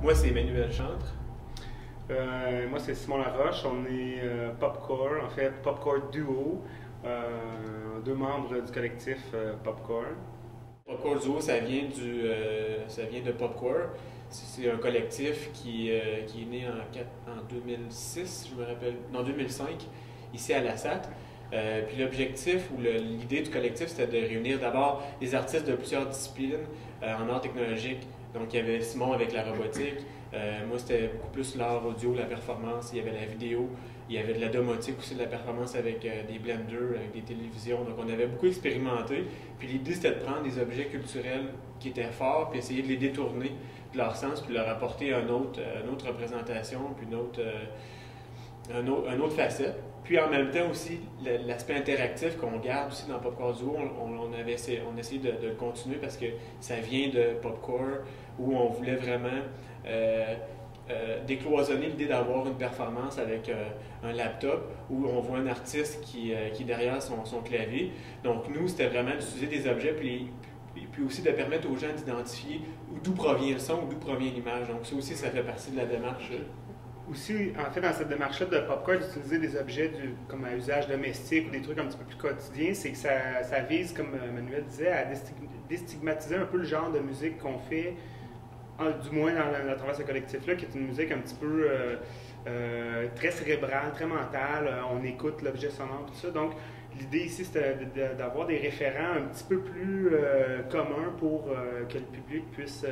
Moi, c'est Emmanuel Chantre. Moi, c'est Simon Laroche. On est Popcore, en fait, Popcore Duo, deux membres du collectif Popcore. Popcore Duo, ça vient de Popcore. C'est un collectif qui est né en 2006, je me rappelle, non 2005, ici à la SAT. Puis l'objectif ou l'idée du collectif, c'était de réunir d'abord des artistes de plusieurs disciplines en art technologique. Donc, il y avait Simon avec la robotique. Moi, c'était beaucoup plus l'art audio, la performance. Il y avait la vidéo. Il y avait de la domotique aussi, de la performance avec des blenders, avec des télévisions. Donc, on avait beaucoup expérimenté. Puis l'idée, c'était de prendre des objets culturels qui étaient forts, puis essayer de les détourner de leur sens, puis leur apporter une autre représentation, puis une autre facette. Puis en même temps aussi, l'aspect interactif qu'on garde aussi dans Popcore Duo, on essayé de le continuer parce que ça vient de Popcore où on voulait vraiment décloisonner l'idée d'avoir une performance avec un laptop où on voit un artiste qui est derrière son clavier. Donc nous, c'était vraiment d'utiliser des objets puis aussi de permettre aux gens d'identifier d'où provient le son ou d'où provient l'image. Donc ça aussi, ça fait partie de la démarche. Aussi, en fait, dans cette démarche-là de Popcore, d'utiliser des objets comme à usage domestique ou des trucs un petit peu plus quotidiens, c'est que ça vise, comme Manuel disait, à déstigmatiser un peu le genre de musique qu'on fait, du moins à travers ce collectif-là, qui est une musique un petit peu très cérébrale, très mentale. On écoute l'objet sonore, tout ça. Donc, l'idée ici, c'était d'avoir des référents un petit peu plus communs pour que le public puisse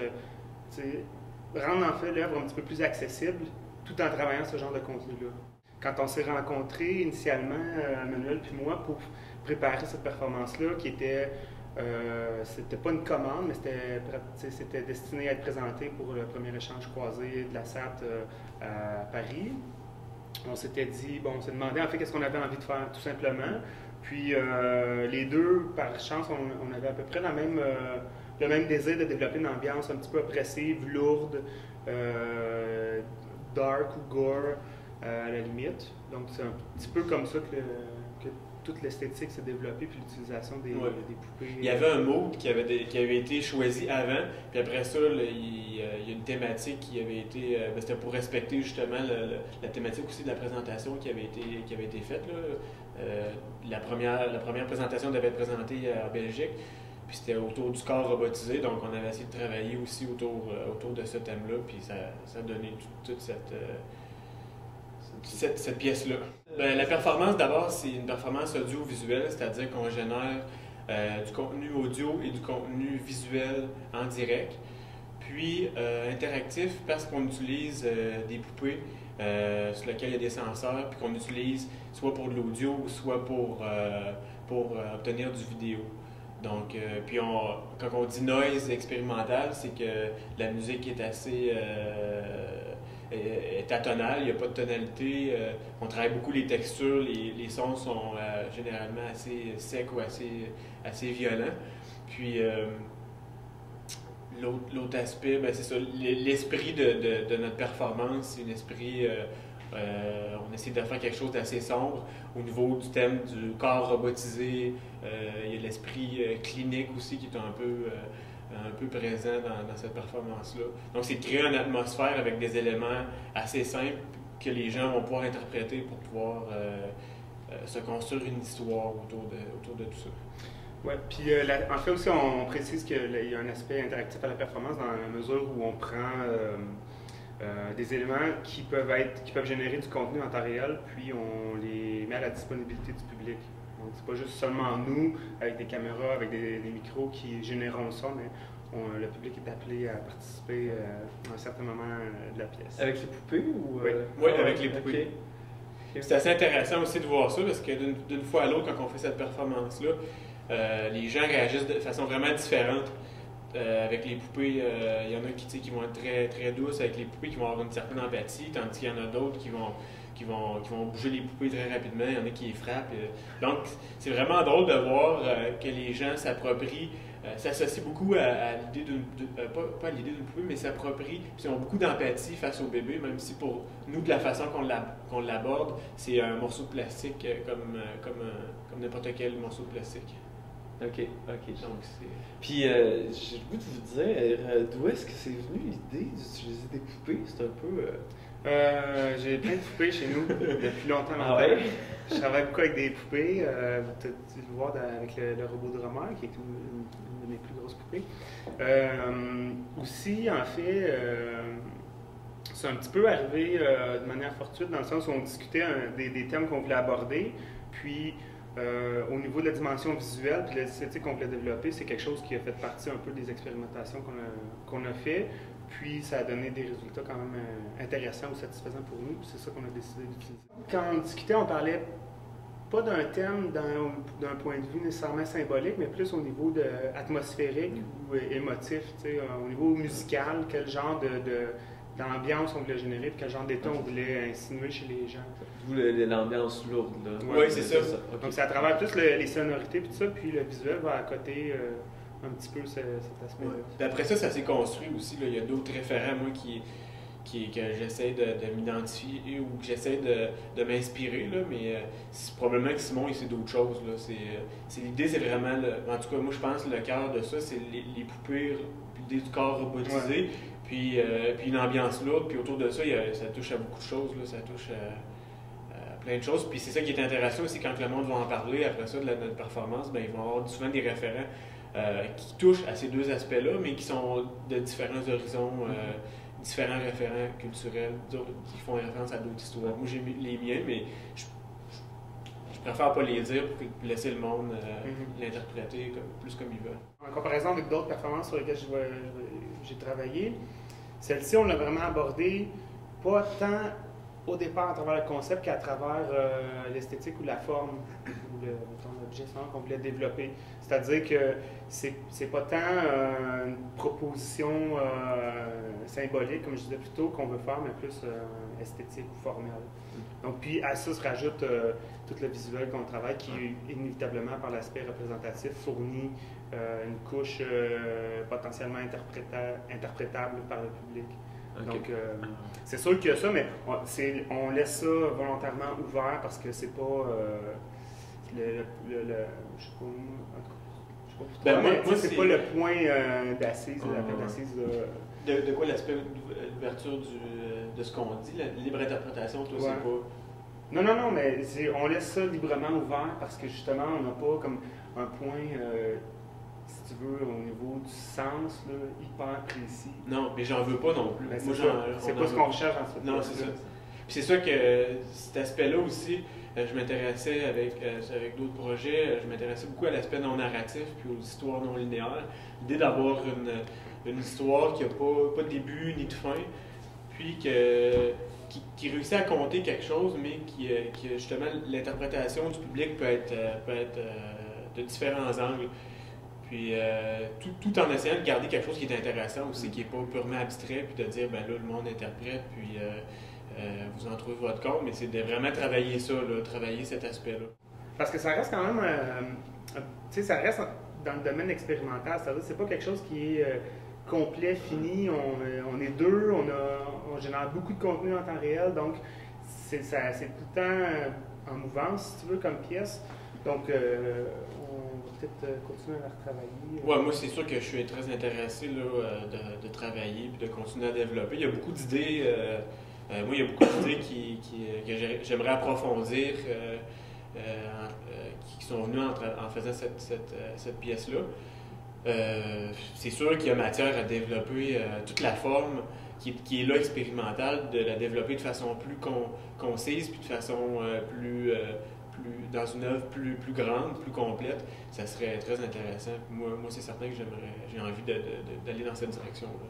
rendre en fait l'œuvre un petit peu plus accessible, tout en travaillant ce genre de contenu-là. Quand on s'est rencontrés initialement, Manuel puis moi, pour préparer cette performance-là, qui était, c'était pas une commande, mais c'était destiné à être présenté pour le premier échange croisé de la SAT à Paris. On s'était dit, bon, on s'est demandé en fait qu'est-ce qu'on avait envie de faire, tout simplement. Puis les deux, par chance, on avait à peu près le même désir de développer une ambiance un petit peu oppressive, lourde, dark ou gore à la limite. Donc c'est un petit peu comme ça que toute l'esthétique s'est développée, puis l'utilisation des poupées. Il y avait un mode qui avait été choisi avant, puis après ça, il y a une thématique qui avait été... c'était pour respecter justement la thématique aussi de la présentation qui avait été faite. La première présentation devait être présentée en Belgique, puis c'était autour du corps robotisé, donc on avait essayé de travailler aussi autour de ce thème-là, puis ça a donné toute cette pièce-là. La performance, d'abord, c'est une performance audiovisuelle, c'est-à-dire qu'on génère du contenu audio et du contenu visuel en direct, puis interactif parce qu'on utilise des poupées sur lesquelles il y a des senseurs, puis qu'on utilise soit pour de l'audio, soit pour obtenir du vidéo. Donc, puis quand on dit noise expérimental, c'est que la musique est assez est atonale, il n'y a pas de tonalité. On travaille beaucoup les textures, les sons sont généralement assez secs ou assez violents. Puis l'autre aspect, ben, c'est ça, l'esprit de notre performance, c'est un esprit. On essaie de faire quelque chose d'assez sombre au niveau du thème du corps robotisé. Il y a l'esprit clinique aussi qui est un peu présent dans cette performance-là. Donc, c'est de créer une atmosphère avec des éléments assez simples que les gens vont pouvoir interpréter pour pouvoir se construire une histoire autour de tout ça. Oui, puis en fait aussi, on précise qu'il y a un aspect interactif à la performance dans la mesure où on prend des éléments qui peuvent générer du contenu en temps réel, puis on les met à la disponibilité du public. Donc, c'est pas juste seulement nous, avec des caméras, avec des micros qui généreront le son, mais le public est appelé à participer à un certain moment de la pièce. Avec les poupées ou Oui, avec les poupées. Okay. C'est assez intéressant aussi de voir ça, parce que d'une fois à l'autre, quand on fait cette performance-là, les gens réagissent de façon vraiment différente. Avec les poupées, il y en a qui vont être très, très douces avec les poupées, qui vont avoir une certaine empathie, tandis qu'il y en a d'autres qui vont bouger les poupées très rapidement, il y en a qui les frappent. Donc, c'est vraiment drôle de voir que les gens s'approprient, s'associent beaucoup à l'idée pas à l'idée d'une poupée, mais s'approprient, puis ils ont beaucoup d'empathie face au bébé, même si pour nous, de la façon qu'on l'aborde, c'est un morceau de plastique comme n'importe quel morceau de plastique. Ok, ok. Donc, c'est... Puis, j'ai le goût de vous dire, d'où est-ce que c'est venu l'idée d'utiliser des poupées? C'est un peu... J'ai plein de poupées chez nous depuis longtemps. Ah ouais? Je travaille beaucoup avec des poupées. Tu as dû le voir avec le robot drummer, qui est une de mes plus grosses poupées. Aussi, en fait, c'est un petit peu arrivé de manière fortuite, dans le sens où on discutait des thèmes qu'on voulait aborder. Puis, au niveau de la dimension visuelle puis de l'esthétique qu'on voulait développer, c'est quelque chose qui a fait partie un peu des expérimentations qu'on a fait. Puis ça a donné des résultats quand même intéressants ou satisfaisants pour nous. Puis c'est ça qu'on a décidé d'utiliser. Quand on discutait, on parlait pas d'un thème d'un point de vue nécessairement symbolique, mais plus au niveau atmosphérique ou émotif, au niveau musical, quel genre d'ambiance on voulait générer, puis quel genre d'état on voulait insinuer chez les gens. D'où l'ambiance lourde, là. Oui, c'est ça. Okay. Donc c'est à travers plus les sonorités, puis tout ça, puis le visuel va à côté un petit peu cet aspect-là. Ouais. Puis après ça s'est construit aussi. Là. Il y a d'autres référents, moi, que j'essaie de m'identifier ou que j'essaie de m'inspirer, là, mais probablement que Simon, il sait d'autres choses. Là. L'idée, c'est vraiment, en tout cas, moi, je pense que le cœur de ça, c'est les poupées, l'idée du corps robotisé, ouais. puis une ambiance lourde, puis autour de ça, ça touche à beaucoup de choses, là, ça touche à plein de choses. Puis c'est ça qui est intéressant aussi, quand le monde va en parler après ça de notre performance, ben, ils vont avoir souvent des référents qui touchent à ces deux aspects-là, mais qui sont de différents horizons, différents référents culturels, qui font référence à d'autres histoires. Moi, j'ai les miens, mais je préfère pas les dire pour laisser le monde l'interpréter plus comme il veut. En comparaison avec d'autres performances sur lesquelles j'ai travaillé, celle-ci, on l'a vraiment abordée pas tant au départ à travers le concept qu'à travers l'esthétique ou la forme ou l'objet qu'on voulait développer. C'est-à-dire que c'est pas tant une proposition symbolique, comme je disais plus tôt, qu'on veut faire, mais plus esthétique ou formelle. Donc, puis à ça se rajoute tout le visuel qu'on travaille, qui inévitablement, par l'aspect représentatif, fournit une couche potentiellement interprétable par le public. Okay. Donc, c'est sûr qu'il y a ça, mais on laisse ça volontairement ouvert parce que c'est pas je sais pas, moi, c'est pas le point d'assise, l'appel d'assise. De quoi l'aspect d'ouverture de ce qu'on dit, la libre interprétation, toi, c'est pas... Non, mais on laisse ça librement ouvert parce que justement, on n'a pas comme un point... si tu veux, au niveau du sens, là, hyper précis. Non, mais j'en veux pas non plus. Ben, c'est pas ce qu'on recherche en fait. Non, c'est ça. Puis c'est sûr que cet aspect-là aussi, je m'intéressais avec d'autres projets, je m'intéressais beaucoup à l'aspect non narratif puis aux histoires non linéaires. L'idée d'avoir une histoire qui n'a pas de début ni de fin, puis qui réussit à compter quelque chose, mais qui justement, l'interprétation du public peut être de différents angles. Puis tout en essayant de garder quelque chose qui est intéressant aussi, qui n'est pas purement abstrait, puis de dire, ben là, le monde interprète, puis vous en trouvez votre compte, mais c'est de vraiment travailler ça, là, travailler cet aspect-là. Parce que ça reste quand même, tu sais, ça reste dans le domaine expérimental, c'est-à-dire que c'est pas quelque chose qui est complet, fini, on est deux, on génère beaucoup de contenu en temps réel, donc c'est tout le temps en mouvance, si tu veux, comme pièce. Donc, on va peut-être continuer à retravailler. Oui, moi, c'est sûr que je suis très intéressé là, de travailler et de continuer à développer. Il y a beaucoup d'idées. Moi, il y a beaucoup d'idées que j'aimerais approfondir, qui sont venues en faisant cette pièce-là. C'est sûr qu'il y a matière à développer toute la forme qui est là expérimentale, de la développer de façon plus concise puis de façon dans une œuvre plus grande, plus complète. Ça serait très intéressant. Moi c'est certain que j'ai envie d'aller dans cette direction-là.